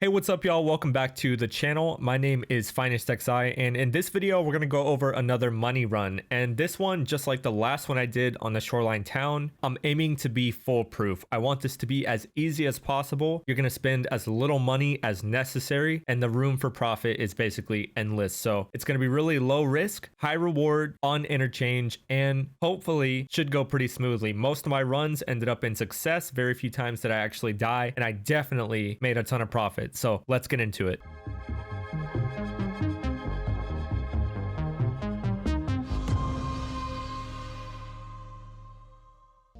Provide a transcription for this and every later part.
Hey, what's up y'all? Welcome back to the channel. My name is FinestXI, and in this video we're going to go over another money run. And this one, just like the last one I did on the Shoreline Town, I'm aiming to be foolproof. I want this to be as easy as possible. You're going to spend as little money as necessary, and the room for profit is basically endless. So it's going to be really low risk, high reward on Interchange, and hopefully should go pretty smoothly. Most of my runs ended up in success. Very few times did I actually die, and I definitely made a ton of profit. So let's get into it.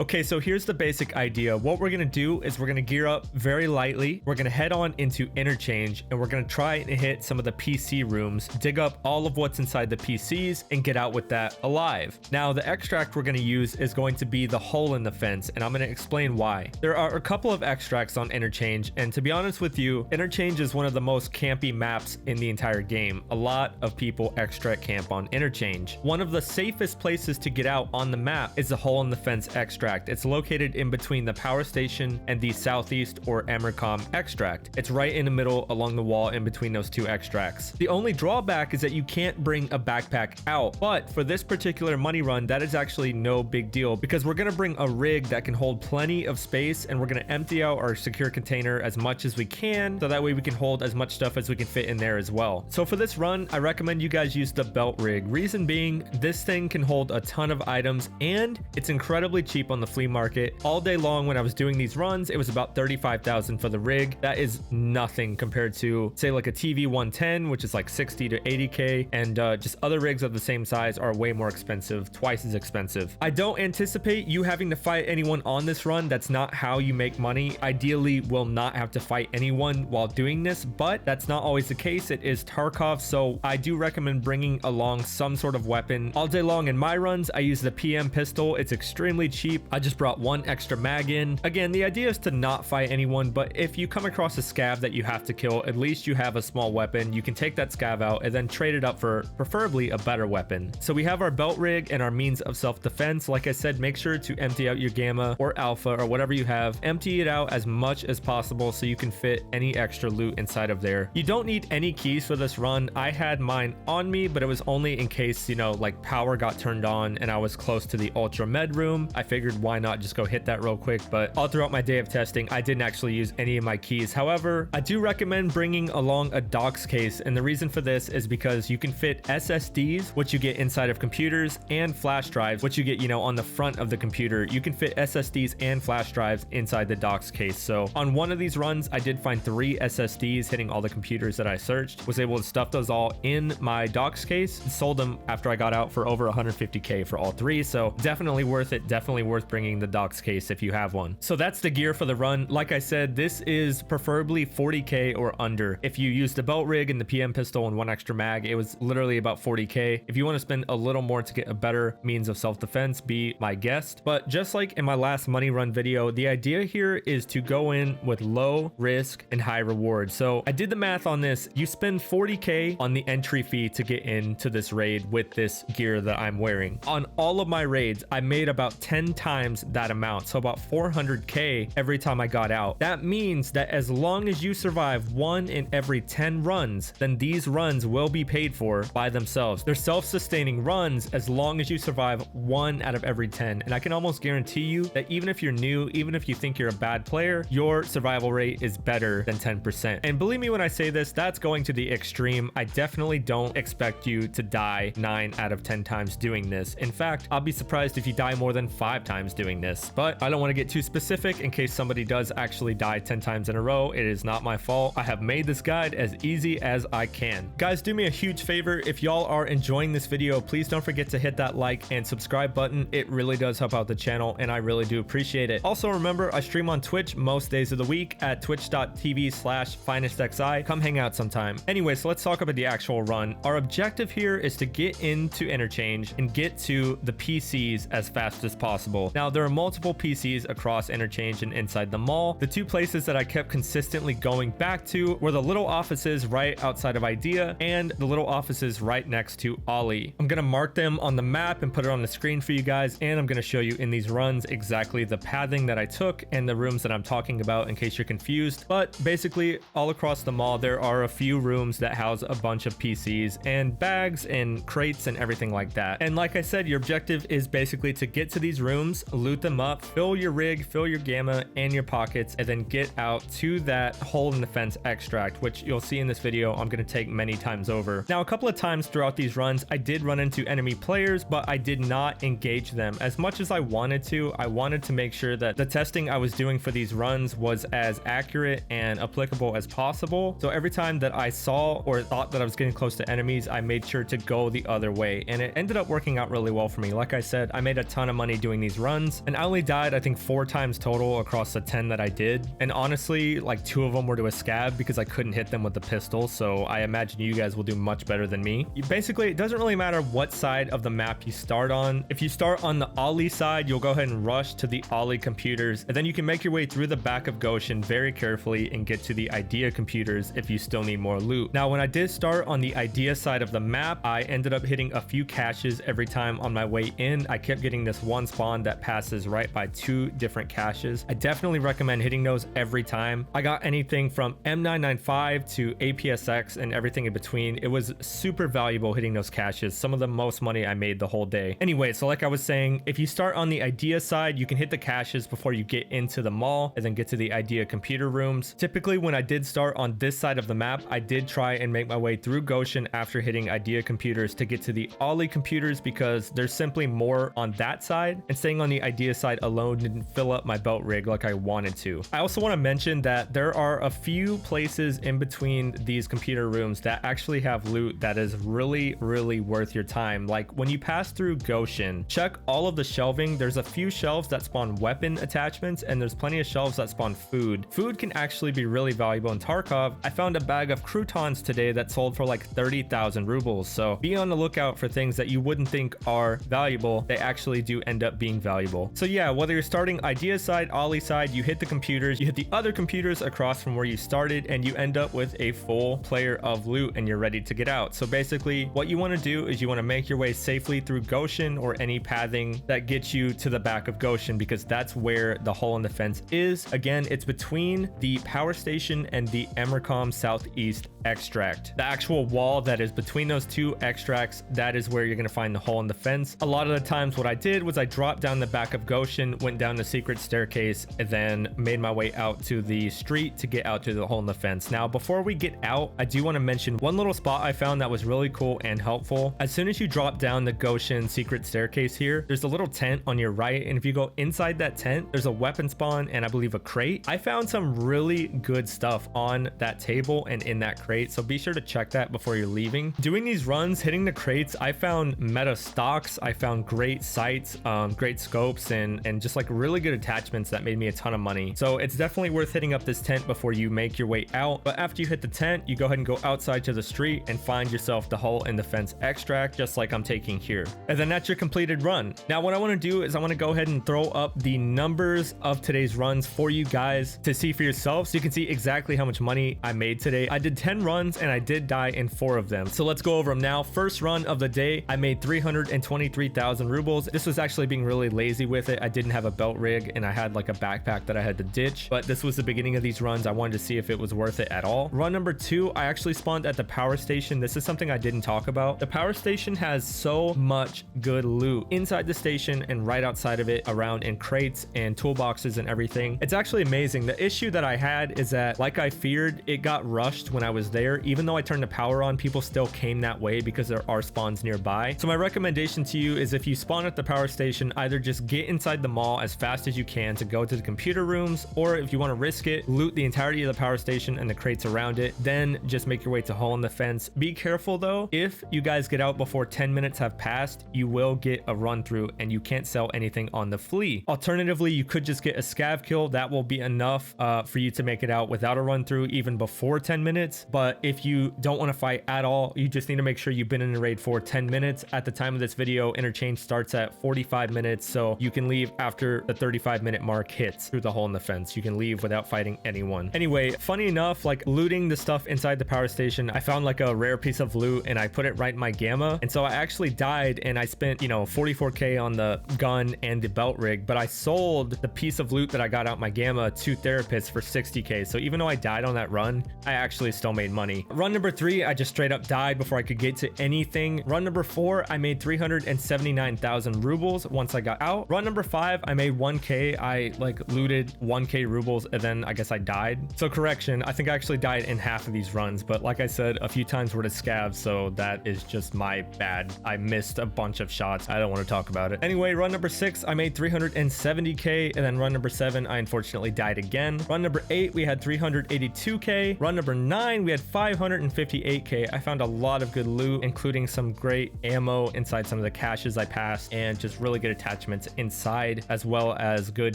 Okay, so here's the basic idea. What we're gonna do is we're gonna gear up very lightly. We're gonna head on into Interchange, and we're gonna try and hit some of the PC rooms, dig up all of what's inside the PCs, and get out with that alive. Now, the extract we're gonna use is going to be the hole in the fence, and I'm gonna explain why. There are a couple of extracts on Interchange, and to be honest with you, Interchange is one of the most campy maps in the entire game. A lot of people extract camp on Interchange. One of the safest places to get out on the map is the hole in the fence extract. It's located in between the power station and the southeast or Amercom extract. It's right in the middle along the wall in between those two extracts. The only drawback is that you can't bring a backpack out, but for this particular money run, that is actually no big deal because we're going to bring a rig that can hold plenty of space, and we're going to empty out our secure container as much as we can, so that way we can hold as much stuff as we can fit in there as well. So for this run, I recommend you guys use the belt rig. Reason being, this thing can hold a ton of items, and it's incredibly cheap on the flea market. All day long when I was doing these runs, it was about 35,000 for the rig. That is nothing compared to, say, like a TV 110, which is like 60 to 80k, and just other rigs of the same size are way more expensive, twice as expensive. I don't anticipate you having to fight anyone on this run. That's not how you make money. Ideally, will not have to fight anyone while doing this, but that's not always the case. It is Tarkov, so I do recommend bringing along some sort of weapon. All day long in my runs, I use the PM pistol. It's extremely cheap. I just brought one extra mag in. Again, the idea is to not fight anyone, but if you come across a scav that you have to kill, at least you have a small weapon. You can take that scav out and then trade it up for preferably a better weapon. So we have our belt rig and our means of self-defense. Like I said, make sure to empty out your gamma or alpha or whatever you have. Empty it out as much as possible so you can fit any extra loot inside of there. You don't need any keys for this run. I had mine on me, but it was only in case, you know, like power got turned on and I was close to the ultra med room. I figured why not just go hit that real quick, but all throughout my day of testing, I didn't actually use any of my keys. However, I do recommend bringing along a docks case, and the reason for this is because you can fit SSDs, which you get inside of computers, and flash drives, which you get, you know, on the front of the computer. You can fit SSDs and flash drives inside the docks case. So on one of these runs, I did find 3 SSDs hitting all the computers that I searched, was able to stuff those all in my docks case, and sold them after I got out for over 150k for all 3. So definitely worth it, definitely worth bringing the docks case if you have one. So that's the gear for the run. Like I said, this is preferably 40k or under. If you use the belt rig and the PM pistol and one extra mag, it was literally about 40k. If you want to spend a little more to get a better means of self-defense, be my guest. But just like in my last money run video, the idea here is to go in with low risk and high reward. So I did the math on this. You spend 40k on the entry fee to get into this raid with this gear that I'm wearing. On all of my raids, I made about 10 times that amount, so about 400k every time I got out. That means that as long as you survive 1 in every 10 runs, then these runs will be paid for by themselves. They're self-sustaining runs as long as you survive 1 out of every 10, and I can almost guarantee you that even if you're new, even if you think you're a bad player, your survival rate is better than 10%. And believe me when I say this, that's going to the extreme. I definitely don't expect you to die 9 out of 10 times doing this. In fact, I'll be surprised if you die more than 5 times doing this, but I don't want to get too specific in case somebody does actually die 10 times in a row. It is not my fault. I have made this guide as easy as I can. Guys, do me a huge favor. If y'all are enjoying this video, please don't forget to hit that like and subscribe button. It really does help out the channel, and I really do appreciate it. Also, remember, I stream on Twitch most days of the week at twitch.tv/FinestXI. Come hang out sometime. Anyway, so let's talk about the actual run. Our objective here is to get into Interchange and get to the PCs as fast as possible. valuable. Now, there are multiple PCs across Interchange and inside the mall. The two places that I kept consistently going back to were the little offices right outside of IDEA and the little offices right next to Ollie. I'm gonna mark them on the map and put it on the screen for you guys, and I'm gonna show you in these runs exactly the pathing that I took and the rooms that I'm talking about in case you're confused. But basically, all across the mall, there are a few rooms that house a bunch of PCs and bags and crates and everything like that. And like I said, your objective is basically to get to these rooms, loot them up, fill your rig, fill your gamma and your pockets, and then get out to that hole in the fence extract, which you'll see in this video I'm going to take many times over. Now, a couple of times throughout these runs, I did run into enemy players, but I did not engage them as much as I wanted to. I wanted to make sure that the testing I was doing for these runs was as accurate and applicable as possible. So every time that I saw or thought that I was getting close to enemies, I made sure to go the other way, and it ended up working out really well for me. Like I said, I made a ton of money doing these runs, and I only died I think 4 times total across the 10 that I did, and honestly like 2 of them were to a scab because I couldn't hit them with the pistol. So I imagine you guys will do much better than me. Basically, it doesn't really matter what side of the map you start on. If you start on the Ollie side, you'll go ahead and rush to the Ollie computers, and then you can make your way through the back of Goshen very carefully and get to the IDEA computers if you still need more loot. Now, when I did start on the IDEA side of the map, I ended up hitting a few caches every time on my way in. I kept getting this one spawn that passes right by 2 different caches. I definitely recommend hitting those every time. I got anything from M995 to APSX and everything in between. It was super valuable hitting those caches. Some of the most money I made the whole day. Anyway, so like I was saying, if you start on the IDEA side, you can hit the caches before you get into the mall and then get to the IDEA computer rooms. Typically, when I did start on this side of the map, I did try and make my way through Goshen after hitting IDEA computers to get to the Ollie computers because there's simply more on that side, and staying on the IDEA side alone didn't fill up my belt rig like I wanted to. I also want to mention that there are a few places in between these computer rooms that actually have loot that is really worth your time. Like when you pass through Goshen, check all of the shelving. There's a few shelves that spawn weapon attachments, and there's plenty of shelves that spawn food. Food can actually be really valuable in Tarkov. I found a bag of croutons today that sold for like 30,000 rubles. So be on the lookout for things that you wouldn't think are valuable. They actually do end up being valuable. So yeah, whether you're starting IDEA side, Ollie side, you hit the computers, you hit the other computers across from where you started, and you end up with a full player of loot and you're ready to get out. So basically what you want to do is you want to make your way safely through Goshen or any pathing that gets you to the back of Goshen, because that's where the hole in the fence is. Again, it's between the power station and the Emercom Southeast extract. The actual wall that is between those 2 extracts, that is where you're going to find the hole in the fence. A lot of the times what I did was I dropped down the back of Goshen, went down the secret staircase, and then made my way out to the street to get out to the hole in the fence. Now, before we get out, I do want to mention one little spot I found that was really cool and helpful. As soon as you drop down the Goshen secret staircase here, there's a little tent on your right, and if you go inside that tent, there's a weapon spawn and I believe a crate. I found some really good stuff on that table and in that crate, so be sure to check that before you're leaving. Doing these runs, hitting the crates, I found meta stocks, I found great sights, great scopes, and just like really good attachments that made me a ton of money. So it's definitely worth hitting up this tent before you make your way out. But after you hit the tent, you go ahead and go outside to the street and find yourself the hole in the fence extract, just like I'm taking here. And then that's your completed run. Now what I want to do is I want to go ahead and throw up the numbers of today's runs for you guys to see for yourself, so you can see exactly how much money I made today. I did 10 runs and I did die in 4 of them. So let's go over them now. First run of the day, I made 323,000 rubles. This was actually being really lazy with it. I didn't have a belt rig and I had like a backpack that I had to ditch, but this was the beginning of these runs. I wanted to see if it was worth it at all. Run number 2, I actually spawned at the power station. This is something I didn't talk about. The power station has so much good loot inside the station and right outside of it, around in crates and toolboxes and everything. It's actually amazing. The issue that I had is that, like I feared, it got rushed when I was there. Even though I turned the power on, people still came that way because there are spawns nearby. So my recommendation to you is if you spawn at the power station, either just get inside the mall as fast as you can to go to the computer rooms, or if you want to risk it, loot the entirety of the power station and the crates around it, then just make your way to hole in the fence. Be careful though, if you guys get out before 10 minutes have passed, you will get a run through and you can't sell anything on the flea. Alternatively, you could just get a scav kill. That will be enough for you to make it out without a run through even before 10 minutes. But if you don't want to fight at all, you just need to make sure you've been in the raid for 10 minutes. At the time of this video, Interchange starts at 45 minutes. so you can leave after the 35-minute mark hits through the hole in the fence. You can leave without fighting anyone. Anyway, funny enough, like looting the stuff inside the power station, I found like a rare piece of loot and I put it right in my gamma, and so I actually died and I spent, you know, 44k on the gun and the belt rig, but I sold the piece of loot that I got out my gamma to therapists for 60k. So even though I died on that run, I actually still made money. Run number 3, I just straight up died before I could get to anything. Run number 4, I made 379,000 rubles once I got out. Run number 5, I made 1k. I like looted 1k rubles and then I guess I died. So correction, I think I actually died in half of these runs, but like I said, a few times were to scavs, so that is just my bad. I missed a bunch of shots. I don't want to talk about it. Anyway, run number 6, I made 370k, and then run number 7, I unfortunately died again. Run number 8, we had 382k. Run number 9, we had 558k. I found a lot of good loot, including some great ammo inside some of the caches I passed, and just really good attachments inside, as well as good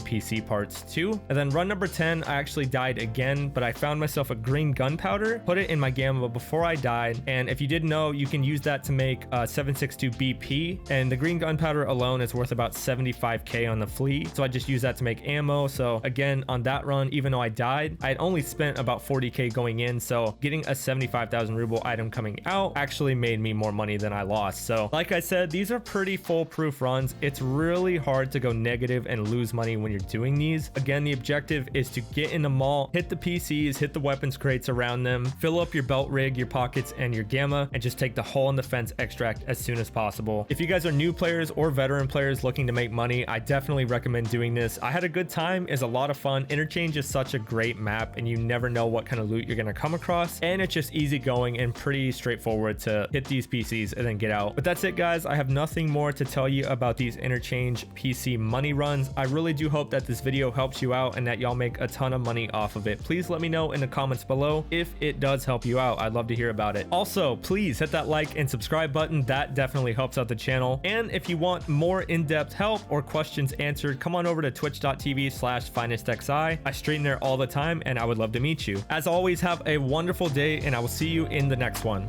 PC parts too. And then run number 10, I actually died again, but I found myself a green gunpowder, put it in my gamma before I died, and if you didn't know, you can use that to make 762 BP, and the green gunpowder alone is worth about 75k on the fleet, so I just use that to make ammo. So again, on that run, even though I died, I had only spent about 40k going in, so getting a 75,000 ruble item coming out actually made me more money than I lost. So like I said, these are pretty foolproof runs. It's really hard to go negative and lose money when you're doing these. Again, the objective is to get in the mall, hit the PCs, hit the weapons crates around them, fill up your belt rig, your pockets, and your gamma, and just take the hole in the fence extract as soon as possible. If you guys are new players or veteran players looking to make money, I definitely recommend doing this. I had a good time. It's a lot of fun. Interchange is such a great map, and you never know what kind of loot you're going to come across, and it's just easy going and pretty straightforward to hit these PCs and then get out. But that's it, guys. I have nothing more to tell you about these Interchange PC money runs. I really do hope that this video helps you out and that y'all make a ton of money off of it. Please let me know in the comments below if it does help you out. I'd love to hear about it. Also, please hit that like and subscribe button. That definitely helps out the channel. And if you want more in-depth help or questions answered, come on over to twitch.tv/finestxi. I stream there all the time and I would love to meet you. As always, have a wonderful day and I will see you in the next one.